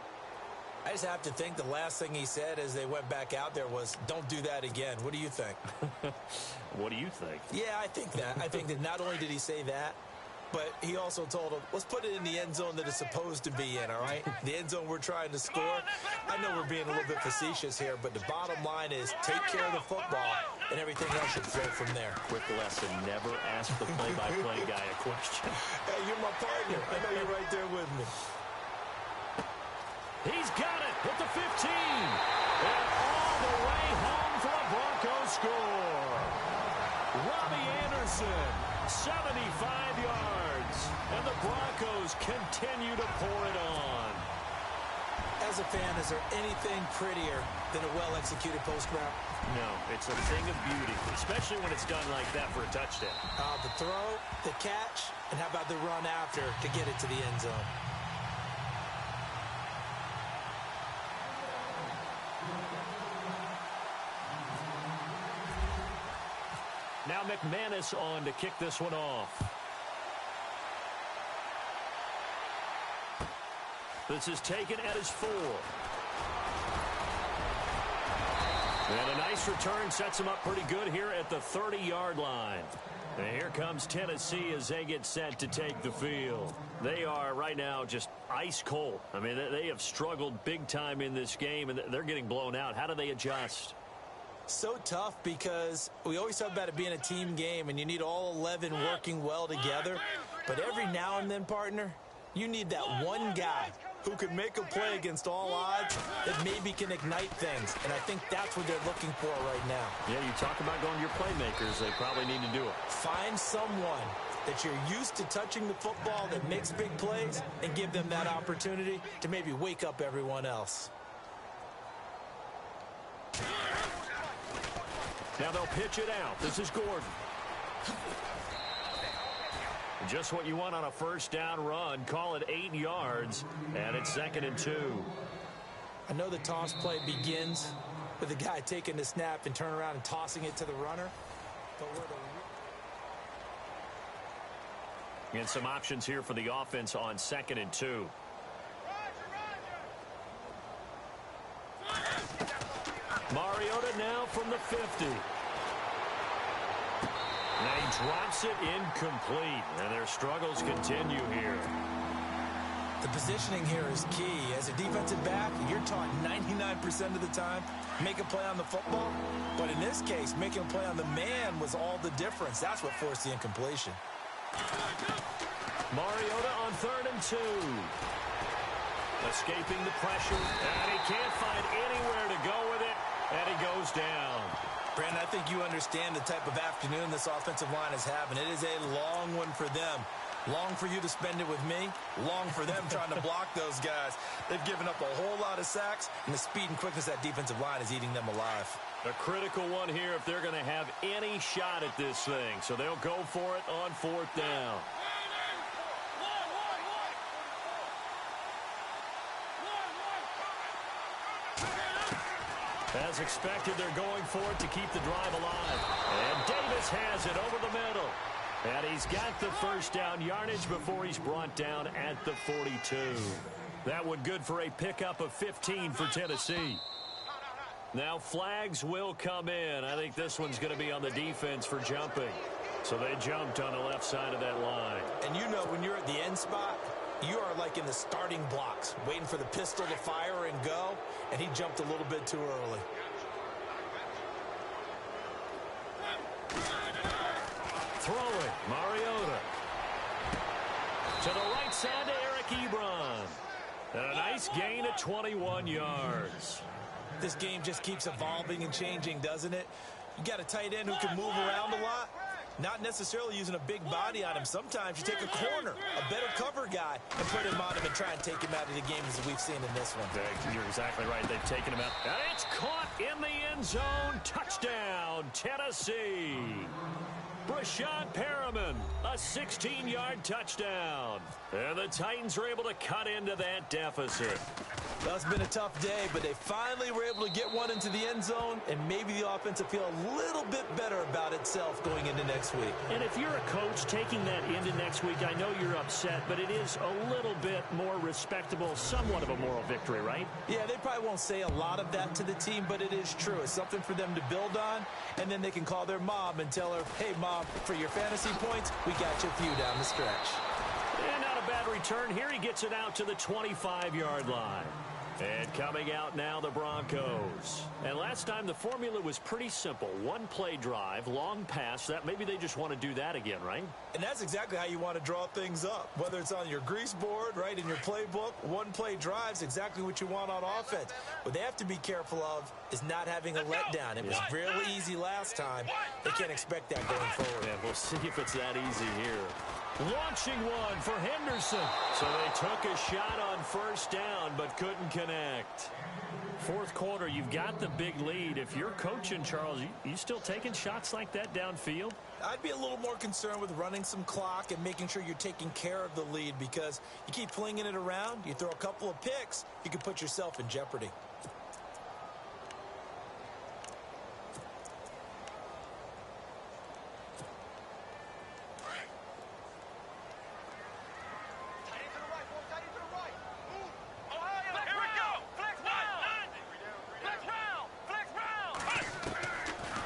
I just have to think the last thing he said as they went back out there was, don't do that again. What do you think? What do you think? Yeah, I think that. I think that not only did he say that, But he also told him, let's put it in the end zone that it's supposed to be in, all right? The end zone we're trying to score. I know we're being a little bit facetious here, but the bottom line is take care of the football, and everything else should flow from there. Quick lesson, never ask the play-by-play guy a question. Hey, you're my partner. I know you're right there with me. He's got it at the 15. And all the way home for a Broncos score. Robbie Anderson, 75 yards. And the Broncos continue to pour it on. As a fan, is there anything prettier than a well-executed post route? No, it's a thing of beauty, especially when it's done like that for a touchdown. The throw, the catch, and how about the run after to get it to the end zone? Now McManus on to kick this one off. This is taken at his 4. And a nice return sets him up pretty good here at the 30-yard line. And here comes Tennessee as they get set to take the field. They are right now just ice cold. I mean, they have struggled big time in this game, and they're getting blown out. How do they adjust? So tough because we always talk about it being a team game, and you need all 11 working well together. But every now and then, partner, you need that one guy who can make a play against all odds that maybe can ignite things. And I think that's what they're looking for right now. Yeah, you talk about going to your playmakers. They probably need to do it. Find someone that you're used to touching the football that makes big plays and give them that opportunity to maybe wake up everyone else. Now they'll pitch it out. This is Gordon. Just what you want on a first down run. Call it 8 yards, and it's 2nd and 2. I know the toss play begins with the guy taking the snap and turn around and tossing it to the runner. But and some options here for the offense on 2nd and 2. Mariota now from the 50. And he drops it incomplete, and their struggles continue here. The positioning here is key. As a defensive back, you're taught 99% of the time, make a play on the football. But in this case, making a play on the man was all the difference. That's what forced the incompletion. Mariota on 3rd and 2. Escaping the pressure, and he can't find anywhere to go with it, and he goes down. Brandon, I think you understand the type of afternoon this offensive line is having. It is a long one for them. Long for you to spend it with me. Long for them trying to block those guys. They've given up a whole lot of sacks, and the speed and quickness of that defensive line is eating them alive. A critical one here if they're going to have any shot at this thing. So they'll go for it on 4th down. As expected, they're going for it to keep the drive alive. And Davis has it over the middle. And he's got the first down yardage before he's brought down at the 42. That one good for a pickup of 15 for Tennessee. Now flags will come in. I think this one's going to be on the defense for jumping. So they jumped on the left side of that line. And you know when you're at the end spot, you are like in the starting blocks, waiting for the pistol to fire and go, and he jumped a little bit too early. Throwing, Mariota. To the right side to Eric Ebron. And a nice gain at 21 yards. This game just keeps evolving and changing, doesn't it? You got a tight end who can move around a lot. Not necessarily using a big body on him. Sometimes you take a corner, a better cover guy, and put him on him and try and take him out of the game as we've seen in this one. You're exactly right. They've taken him out. And it's caught in the end zone. Touchdown, Tennessee. Brashad Perriman, a 16-yard touchdown. And the Titans were able to cut into that deficit. Well, it's been a tough day, but they finally were able to get one into the end zone, and maybe the offense will feel a little bit better about itself going into next week. And if you're a coach taking that into next week, I know you're upset, but it is a little bit more respectable, somewhat of a moral victory, right? Yeah, they probably won't say a lot of that to the team, but it is true. It's something for them to build on, and then they can call their mom and tell her, hey, Mom, Tom. For your fantasy points, we got you a few down the stretch. And not a bad return here. He gets it out to the 25-yard line. And coming out now, the Broncos. And last time, the formula was pretty simple. One-play drive, long pass. That maybe they just want to do that again, right? And that's exactly how you want to draw things up. Whether it's on your grease board, right, in your playbook, one-play drive's exactly what you want on offense. What they have to be careful of is not having a letdown. It was really easy last time. They can't expect that going forward. Yeah, we'll see if it's that easy here. Launching one for Henderson. So they took a shot on first down, but couldn't connect. Fourth quarter, you've got the big lead. If you're coaching, Charles, you still taking shots like that downfield? I'd be a little more concerned with running some clock and making sure you're taking care of the lead, because you keep flinging it around, you throw a couple of picks, you can put yourself in jeopardy.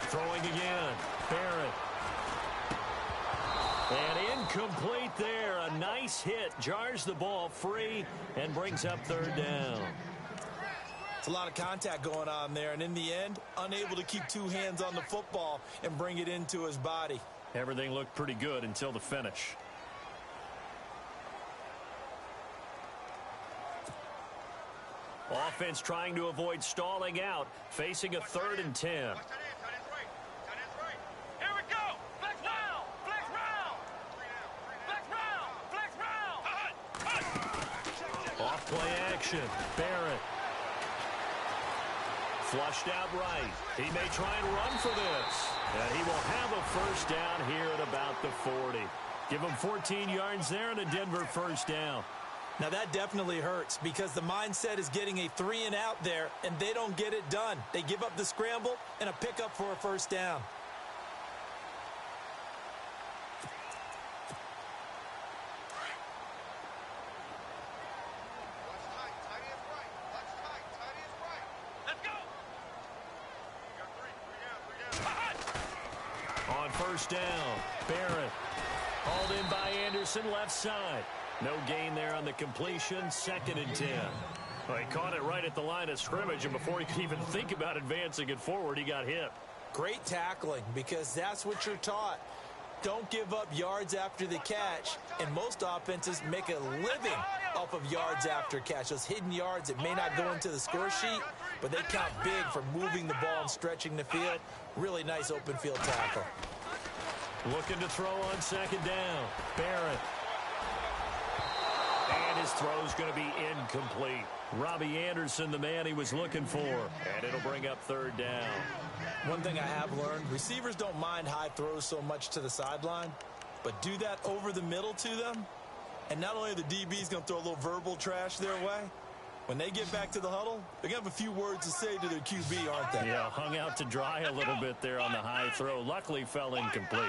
Throwing again. Barrett. And incomplete there. A nice hit. Jars the ball free and brings up third down. It's a lot of contact going on there, and in the end, unable to keep two hands on the football and bring it into his body. Everything looked pretty good until the finish. Offense trying to avoid stalling out, facing a 3rd and 10. Off-play action. Barrett. Flushed out right. He may try and run for this. And he will have a first down here at about the 40. Give him 14 yards there and a Denver first down. Now that definitely hurts, because the mindset is getting a 3-and-out there, and they don't get it done. They give up the scramble and a pickup for a first down. On first down, Barrett. Hauled in by Anderson, left side. No gain there on the completion, 2nd and 10. Well, he caught it right at the line of scrimmage, and before he could even think about advancing it forward, he got hit. Great tackling, because that's what you're taught. Don't give up yards after the catch, and most offenses make a living off of yards after catch. Those hidden yards that may not go into the score sheet, but they count big for moving the ball and stretching the field. Really nice open field tackle. Looking to throw on 2nd down. Barrett. And his throw's going to be incomplete. Robbie Anderson, the man he was looking for. And it'll bring up 3rd down. One thing I have learned, receivers don't mind high throws so much to the sideline, but do that over the middle to them, and not only are the DBs going to throw a little verbal trash their way, when they get back to the huddle, they're going to have a few words to say to their QB, aren't they? Yeah, hung out to dry a little bit there on the high throw. Luckily fell incomplete.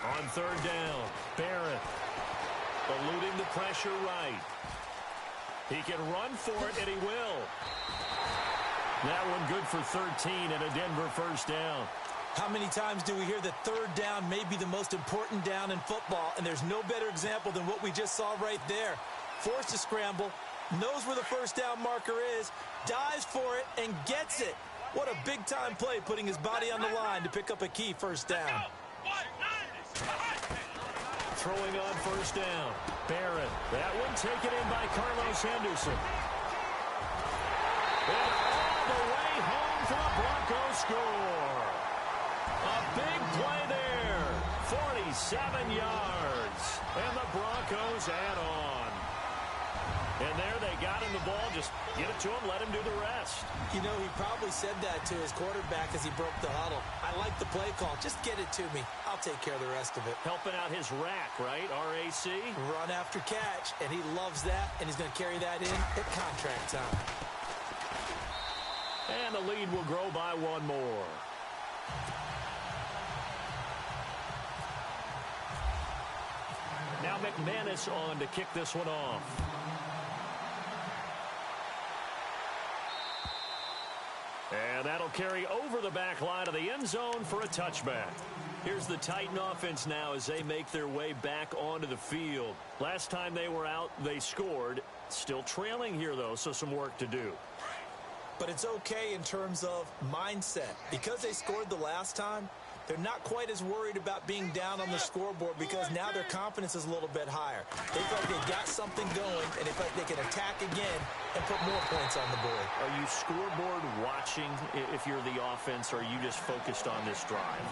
On 3rd down, Barrett eluding the pressure right. He can run for it, and he will. That one good for 13 and a Denver first down. How many times do we hear that 3rd down may be the most important down in football, and there's no better example than what we just saw right there. Forced to scramble, knows where the first down marker is, dives for it, and gets it. What a big-time play, putting his body on the line to pick up a key first down. Throwing on first down. Barrett. That one taken in by Carlos Henderson. And all the way home for the Broncos score. A big play there. 47 yards. And the Broncos add on. And there they got him the ball. Just get it to him, let him do the rest. You know, he probably said that to his quarterback as he broke the huddle. I like the play call. Just get it to me. I'll take care of the rest of it. Helping out his rack, right? RAC. Run after catch, and he loves that, and he's going to carry that in at contract time. And the lead will grow by one more. Now McManus on to kick this one off. And that'll carry over the back line of the end zone for a touchback. Here's the Titan offense now as they make their way back onto the field. Last time they were out, they scored. Still trailing here, though, so some work to do. But it's okay in terms of mindset. Because they scored the last time, they're not quite as worried about being down on the scoreboard because now their confidence is a little bit higher. They feel like they've got something going, and they feel like they can attack again and put more points on the board. Are you scoreboard watching if you're the offense, or are you just focused on this drive?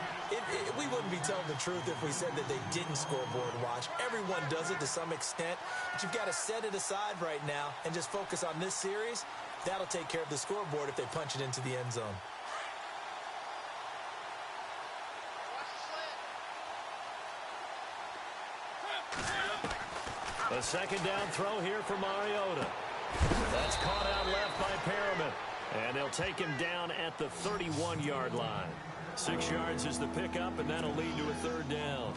We wouldn't be telling the truth if we said that they didn't scoreboard watch. Everyone does it to some extent, but you've got to set it aside right now and just focus on this series. That'll take care of the scoreboard if they punch it into the end zone. A second down throw here for Mariota. That's caught out left by Perriman. And they'll take him down at the 31-yard line. 6 yards is the pickup, and that'll lead to a third down.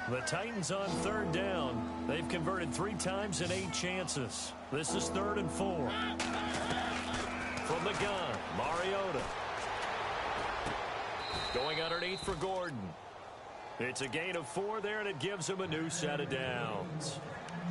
The Titans on third down. They've converted 3 times in 8 chances. This is 3rd and 4. From the gun, Mariota. Going underneath for Gordon. It's a gain of 4 there, and it gives them a new set of downs.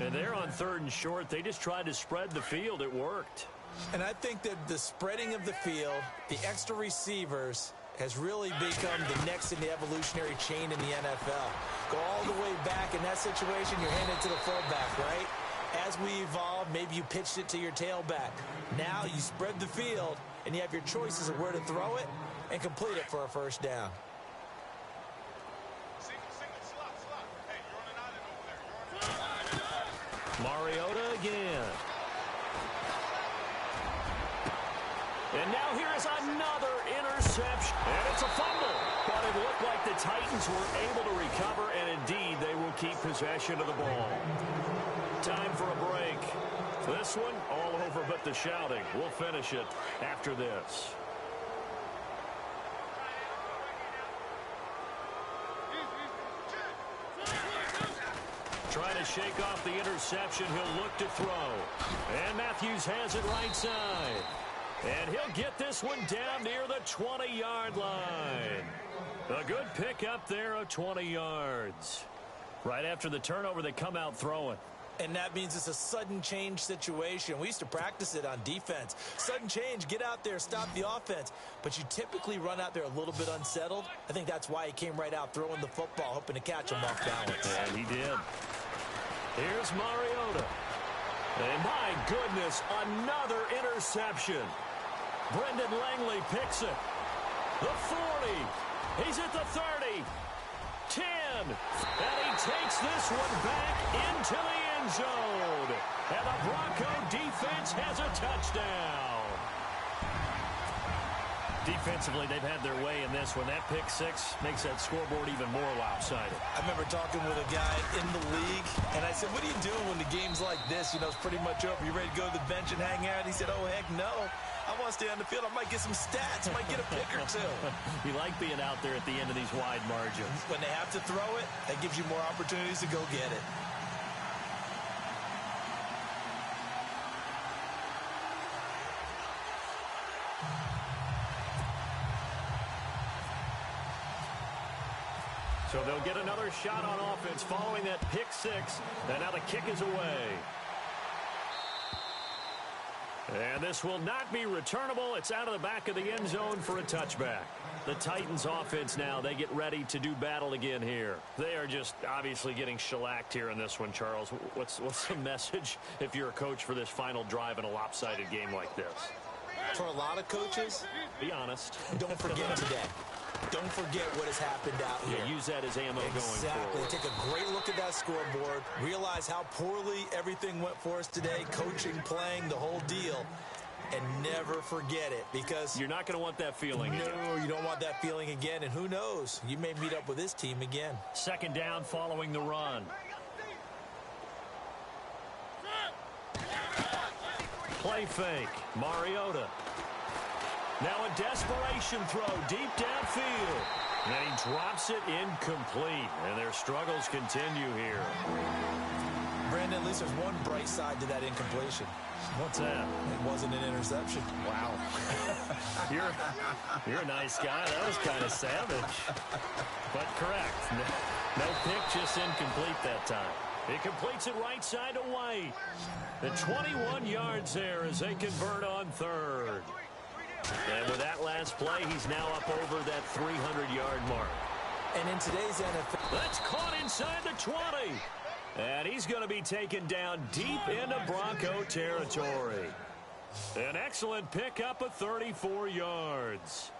And they're on 3rd and short. They just tried to spread the field. It worked. And I think that the spreading of the field, the extra receivers, has really become the next in the evolutionary chain in the NFL. Go all the way back. In that situation, you're handed to the fullback, right? As we evolve, maybe you pitched it to your tailback. Now you spread the field, and you have your choices of where to throw it and complete it for a first down. Mariota again. And now here is another interception. And it's a fumble. But it looked like the Titans were able to recover, and indeed they will keep possession of the ball. Time for a break. This one all over but the shouting. We'll finish it after this. Trying to shake off the interception. He'll look to throw. And Matthews has it right side. And he'll get this one down near the 20-yard line. A good pickup there of 20 yards. Right after the turnover, they come out throwing. And that means it's a sudden change situation. We used to practice it on defense. Sudden change, get out there, stop the offense. But you typically run out there a little bit unsettled. I think that's why he came right out throwing the football, hoping to catch him off balance. And he did. Here's Mariota. And my goodness, another interception. Brendan Langley picks it. The 40. He's at the 30. 10. And he takes this one back into the end zone. And the Bronco defense has a touchdown. Defensively, they've had their way in this one. That pick six makes that scoreboard even more lopsided. I remember talking with a guy in the league, and I said, what are you doing when the game's like this? You know, it's pretty much over. You ready to go to the bench and hang out? He said, oh, heck no. I want to stay on the field. I might get some stats. I might get a pick or two. You like being out there at the end of these wide margins. When they have to throw it, that gives you more opportunities to go get it. So they'll get another shot on offense following that pick six. And now the kick is away. And this will not be returnable. It's out of the back of the end zone for a touchback. The Titans offense now, they get ready to do battle again here. They are just obviously getting shellacked here in this one, Charles. What's the message if you're a coach for this final drive in a lopsided game like this? For a lot of coaches, be honest. Don't forget today. Don't forget what has happened out here. Yeah, use that as ammo going forward. Take a great look at that scoreboard. Realize how poorly everything went for us today. Coaching, playing, the whole deal. And never forget it, because you're not going to want that feeling again. No, you don't want that feeling again. And who knows? You may meet up with this team again. Second down following the run. Play fake. Mariota. Now a desperation throw deep downfield. And he drops it incomplete. And their struggles continue here. Brandon, Brandon, at least there's one bright side to that incompletion. What's that? It wasn't an interception. Wow. You're a nice guy. That was kind of savage. But correct. No pick, just incomplete that time. He completes it right side to White. The 21 yards there as they convert on third. And with that last play, he's now up over that 300-yard mark. And in today's NFL... That's caught inside the 20. And he's going to be taken down deep into Bronco territory. An excellent pickup of 34 yards.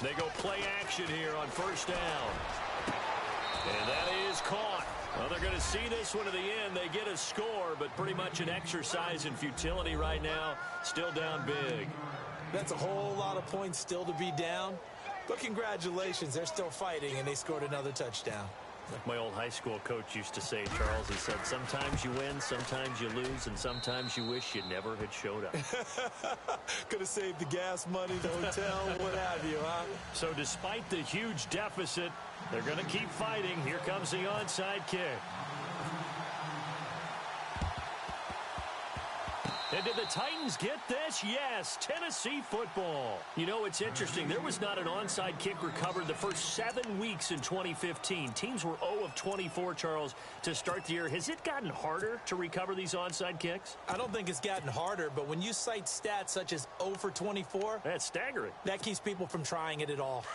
They go play action here on first down. And that is caught. Well, they're going to see this one to the end. They get a score, but pretty much an exercise in futility right now. Still down big. That's a whole lot of points still to be down. But congratulations, they're still fighting, and they scored another touchdown. Like my old high school coach used to say, Charles, he said, sometimes you win, sometimes you lose, and sometimes you wish you never had showed up. Could have saved the gas money, the hotel, what have you, huh? So despite the huge deficit, they're going to keep fighting. Here comes the onside kick. And did the Titans get this? Yes, Tennessee football. You know, it's interesting. There was not an onside kick recovered the first 7 weeks in 2015. Teams were 0 of 24, Charles, to start the year. Has it gotten harder to recover these onside kicks? I don't think it's gotten harder, but when you cite stats such as 0 for 24, that's staggering. That keeps people from trying it at all.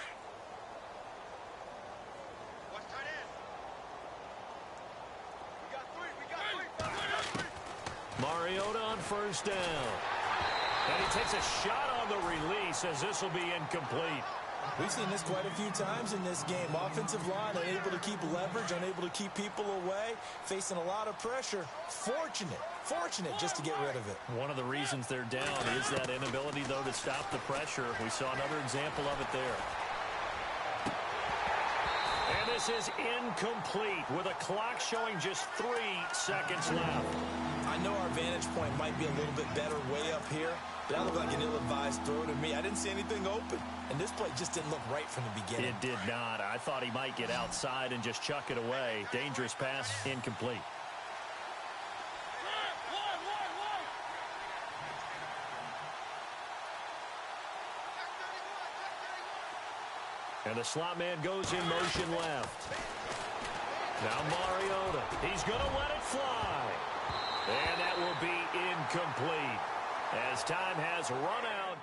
Mariota on first down. And he takes a shot on the release as this will be incomplete. We've seen this quite a few times in this game. Offensive line unable to keep leverage, unable to keep people away, facing a lot of pressure. Fortunate just to get rid of it. One of the reasons they're down is that inability, though, to stop the pressure. We saw another example of it there. And this is incomplete with a clock showing just 3 seconds left. I know our vantage point might be a little bit better way up here, but that looked like an ill-advised throw to me. I didn't see anything open, and this play just didn't look right from the beginning. It did not. I thought he might get outside and just chuck it away. Dangerous pass, incomplete. And the slot man goes in motion left. Now Mariota. He's going to let it fly. And that will be incomplete as time has run out.